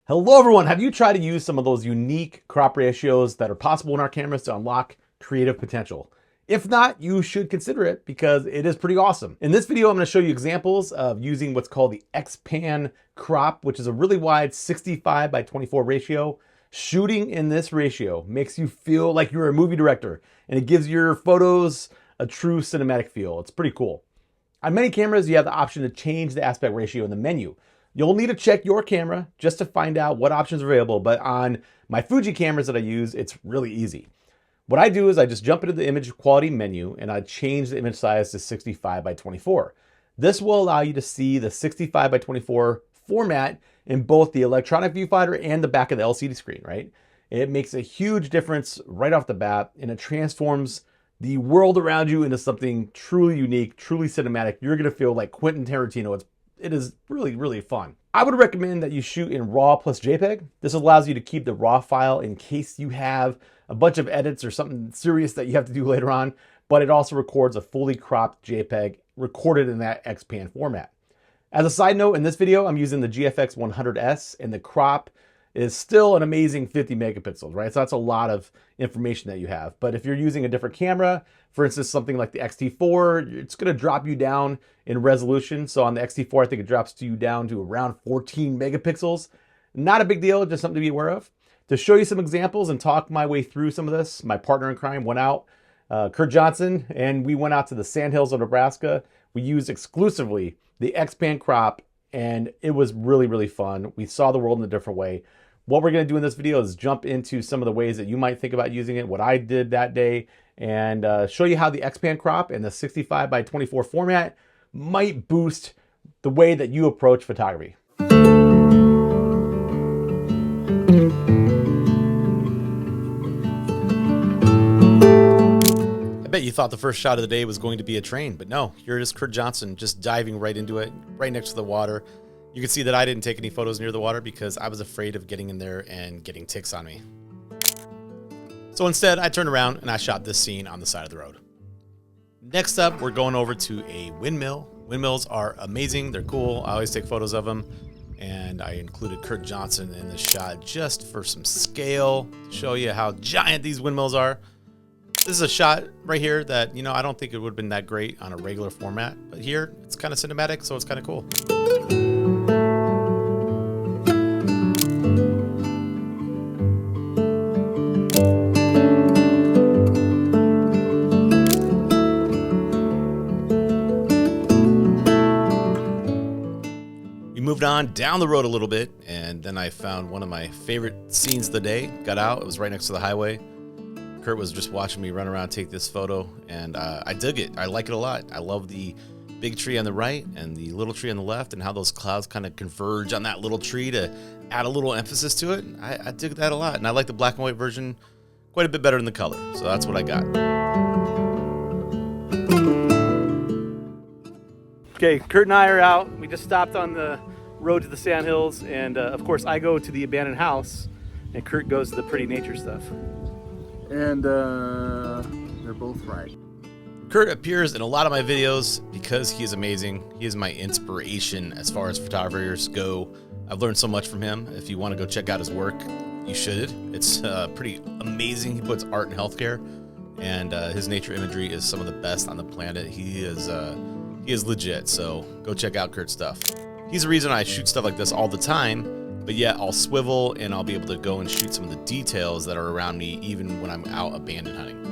Hello everyone, have you tried to use some of those unique crop ratios that are possible in our cameras to unlock creative potential? If not, you should consider it because it is pretty awesome. In this video, I'm going to show you examples of using what's called the X-Pan crop, which is a really wide 65 by 24 ratio. Shooting in this ratio makes you feel like you're a movie director, and it gives your photos a true cinematic feel. It's pretty cool. On many cameras, you have the option to change the aspect ratio in the menu. You'll need to check your camera just to find out what options are available, but on my Fuji cameras that I use, it's really easy. What I do is I just jump into the image quality menu and I change the image size to 65 by 24. This will allow you to see the 65 by 24 format in both the electronic viewfinder and the back of the LCD screen, right? It makes a huge difference right off the bat, and it transforms the world around you into something truly unique, truly cinematic. You're gonna feel like Quentin Tarantino. It is really, really fun. I would recommend that you shoot in RAW plus JPEG. This allows you to keep the RAW file in case you have a bunch of edits or something serious that you have to do later on, but it also records a fully cropped JPEG recorded in that X-Pan format. As a side note, in this video, I'm using the GFX 100S, and the crop is still an amazing 50 megapixels, right? So that's a lot of information that you have. But if you're using a different camera, for instance, something like the X-T4, it's gonna drop you down in resolution. So on the X-T4, I think it drops you down to around 14 megapixels. Not a big deal, just something to be aware of. To show you some examples and talk my way through some of this, my partner in crime went out, Kurt Johnson, and we went out to the Sandhills of Nebraska. We used exclusively the X-Pan crop, and it was really, really fun. We saw the world in a different way. What we're going to do in this video is jump into some of the ways that you might think about using it, what I did that day, and show you how the X-Pan crop and the 65 by 24 format might boost the way that you approach photography. I bet you thought the first shot of the day was going to be a train, but no, here it is, Kurt Johnson just diving right into it, right next to the water. You can see that I didn't take any photos near the water because I was afraid of getting in there and getting ticks on me. So instead, I turned around and I shot this scene on the side of the road. Next up, we're going over to a windmill. Windmills are amazing. They're cool. I always take photos of them. And I included Kurt Johnson in this shot just for some scale to show you how giant these windmills are. This is a shot right here that, I don't think it would have been that great on a regular format. But here, it's kind of cinematic, so it's kind of cool. Moved on down the road a little bit, and then I found one of my favorite scenes of the day. Got out, it was right next to the highway. Kurt was just watching me run around, take this photo, and I dig it. I like it a lot. I love the big tree on the right and the little tree on the left, and how those clouds kind of converge on that little tree to add a little emphasis to it. I dig that a lot, and I like the black and white version quite a bit better than the color, so that's what I got. Okay, Kurt and I are out. We just stopped on the road to the Sandhills, and of course I go to the abandoned house, and Kurt goes to the pretty nature stuff. And they're both right. Kurt appears in a lot of my videos because he is amazing. He is my inspiration as far as photographers go. I've learned so much from him. If you want to go check out his work, you should. It's pretty amazing. He puts art in healthcare, and his nature imagery is some of the best on the planet. He is legit, so go check out Kurt's stuff. He's the reason I shoot stuff like this all the time, but yet I'll swivel and I'll be able to go and shoot some of the details that are around me even when I'm out abandon hunting.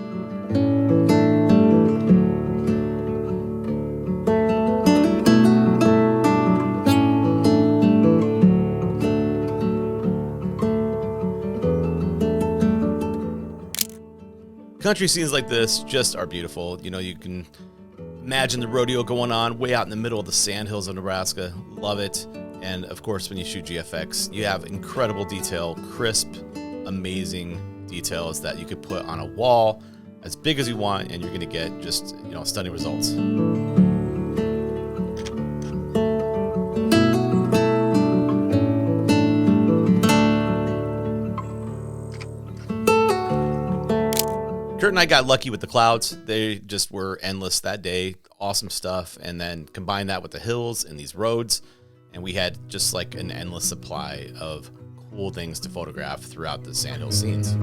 Country scenes like this just are beautiful. You can imagine the rodeo going on way out in the middle of the Sandhills of Nebraska. Love it. And of course, when you shoot GFX, you have incredible detail, crisp, amazing details that you could put on a wall as big as you want, and you're going to get just, stunning results. Kurt and I got lucky with the clouds. They just were endless that day. Awesome stuff. And then combine that with the hills and these roads, and we had just like an endless supply of cool things to photograph throughout the Sandhill scenes.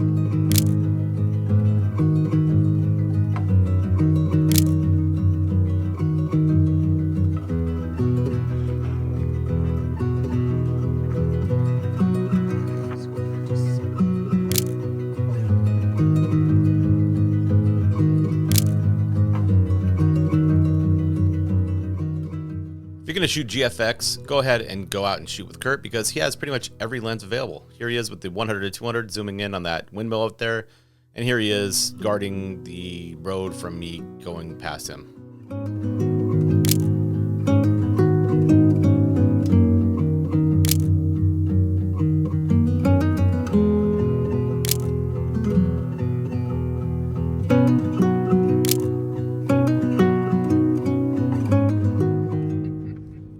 If you're going to shoot GFX, go ahead and go out and shoot with Kurt because he has pretty much every lens available. Here he is with the 100 to 200 zooming in on that windmill out there. And here he is guarding the road from me going past him.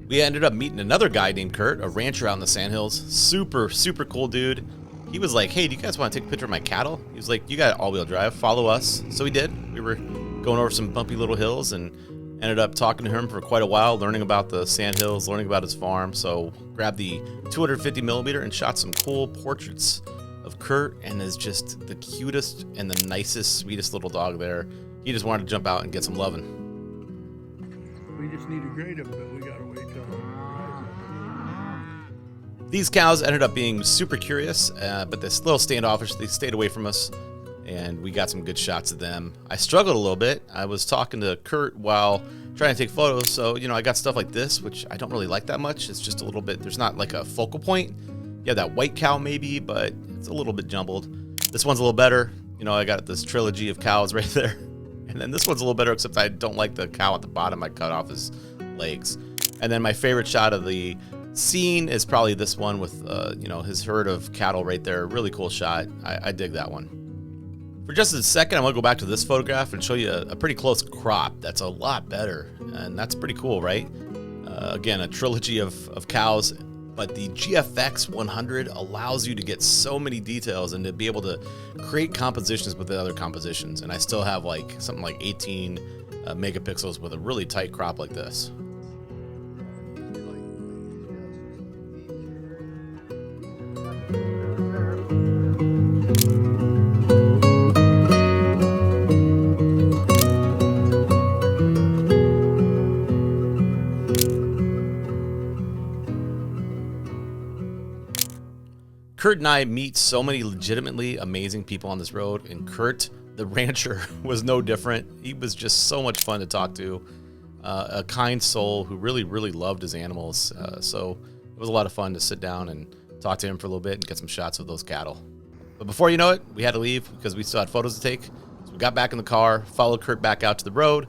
We ended up meeting another guy named Kurt, a rancher out in the Sandhills. Super, super cool dude. He was like, hey, do you guys want to take a picture of my cattle? He was like, you got all-wheel drive, follow us. So we did. We were going over some bumpy little hills and ended up talking to him for quite a while, learning about the Sandhills, learning about his farm. So grabbed the 250 millimeter and shot some cool portraits of Kurt, and is just the cutest and the nicest, sweetest little dog there. He just wanted to jump out and get some loving. We just need to grade them, but we gotta wait till. These cows ended up being super curious, but they're little standoffish. They stayed away from us, and we got some good shots of them. I struggled a little bit. I was talking to Kurt while trying to take photos, so, you know, I got stuff like this, which I don't really like that much. It's just a little bit, there's not like a focal point. Yeah, that white cow maybe, but it's a little bit jumbled. This one's a little better. You know, I got this trilogy of cows right there. And then this one's a little better, except I don't like the cow at the bottom. I cut off his legs. And then my favorite shot of the scene is probably this one with, you know, his herd of cattle right there. Really cool shot. I dig that one. For just a second, I'm going to go back to this photograph and show you a pretty close crop. That's a lot better. And that's pretty cool, right? Again, a trilogy of cows. But the GFX 100 allows you to get so many details and to be able to create compositions with the other compositions. And I still have like something like 18 megapixels with a really tight crop like this. Kurt and I meet so many legitimately amazing people on this road, and Kurt, the rancher, was no different. He was just so much fun to talk to. A kind soul who really, really loved his animals. So it was a lot of fun to sit down and talk to him for a little bit and get some shots of those cattle. But before you know it, we had to leave because we still had photos to take. So we got back in the car, followed Kurt back out to the road,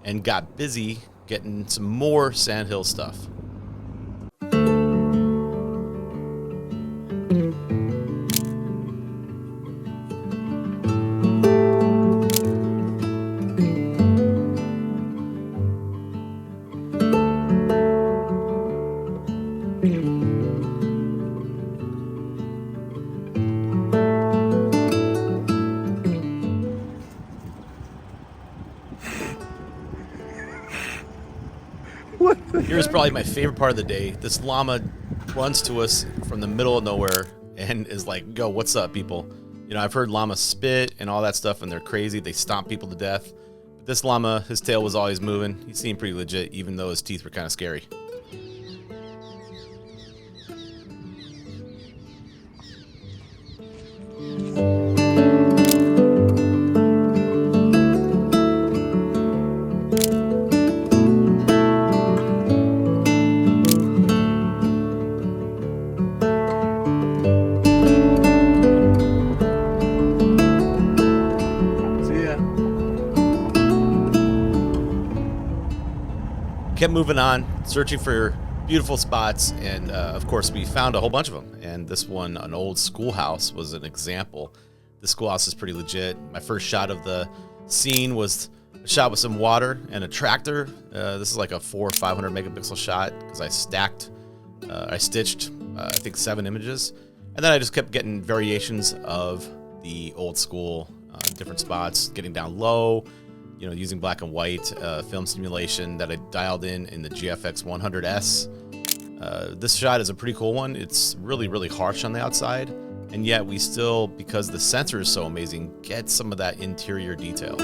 and got busy getting some more Sandhill stuff. Here's probably my favorite part of the day. This llama runs to us from the middle of nowhere and is like, yo, what's up, people? You know, I've heard llamas spit and all that stuff, and they're crazy. They stomp people to death. But this llama, his tail was always moving. He seemed pretty legit, even though his teeth were kind of scary. Kept moving on, searching for beautiful spots, and of course we found a whole bunch of them. And this one, an old schoolhouse, was an example. The schoolhouse is pretty legit. My first shot of the scene was a shot with some water and a tractor. This is like a 400 or 500 megapixel shot because I stitched I think 7 images, and then I just kept getting variations of the old school, different spots, getting down low, you know, using black and white film simulation that I dialed in the GFX 100S. This shot is a pretty cool one. It's really, really harsh on the outside, and yet we still, because the sensor is so amazing, get some of that interior detail.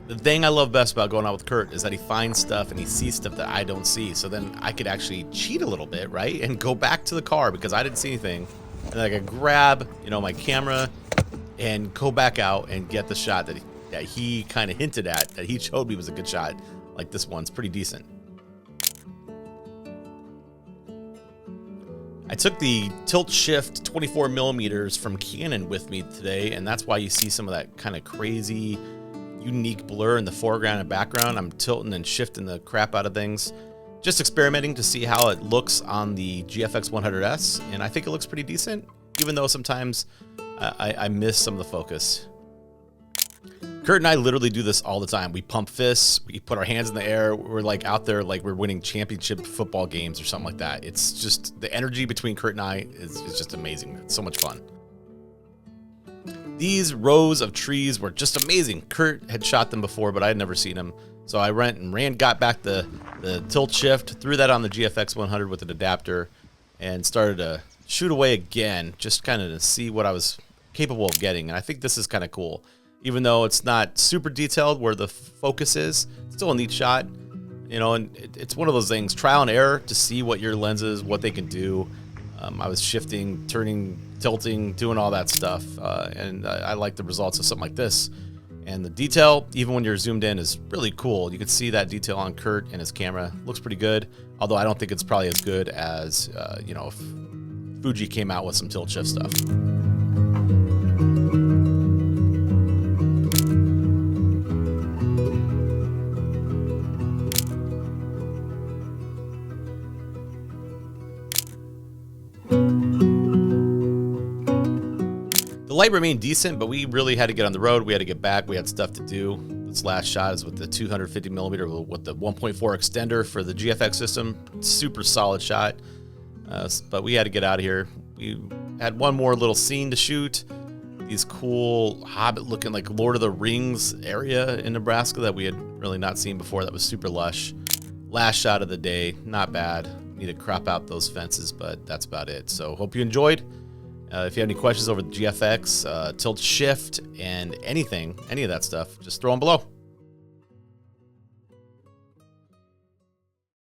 The thing I love best about going out with Kurt is that he finds stuff and he sees stuff that I don't see. So then I could actually cheat a little bit, right? And go back to the car because I didn't see anything. And then I could grab, you know, my camera and go back out and get the shot that he kind of hinted at, that he showed me was a good shot. Like this one's pretty decent. I took the tilt shift 24 millimeters from Canon with me today, and that's why you see some of that kind of crazy unique blur in the foreground and background. I'm tilting and shifting the crap out of things, just experimenting to see how it looks on the GFX 100S, and I think it looks pretty decent, even though sometimes I miss some of the focus. Kurt and I literally do this all the time. We pump fists, we put our hands in the air, we're like out there like we're winning championship football games or something like that. It's just, the energy between Kurt and I is just amazing. It's so much fun. These rows of trees were just amazing. Kurt had shot them before, but I had never seen them. So I got back the tilt shift, threw that on the GFX 100 with an adapter, and started to shoot away again, just kind of to see what I was capable of getting. And I think this is kind of cool. Even though it's not super detailed where the focus is, it's still a neat shot. You know, and it's one of those things, trial and error to see what your lenses, what they can do. I was shifting, turning, tilting, doing all that stuff, and I like the results of something like this. And the detail, even when you're zoomed in, is really cool. You can see that detail on Kurt and his camera. Looks pretty good, although I don't think it's probably as good as, you know, if Fuji came out with some tilt shift stuff. The light remained decent, but we really had to get on the road. We had to get back. We had stuff to do. This last shot is with the 250 millimeter with the 1.4 extender for the GFX system. Super solid shot. But we had to get out of here. We had one more little scene to shoot. These cool Hobbit looking like Lord of the Rings area in Nebraska that we had really not seen before. That was super lush. Last shot of the day. Not bad. Need to crop out those fences, but that's about it. So hope you enjoyed. If you have any questions over the GFX, tilt shift, and anything, any of that stuff, just throw them below.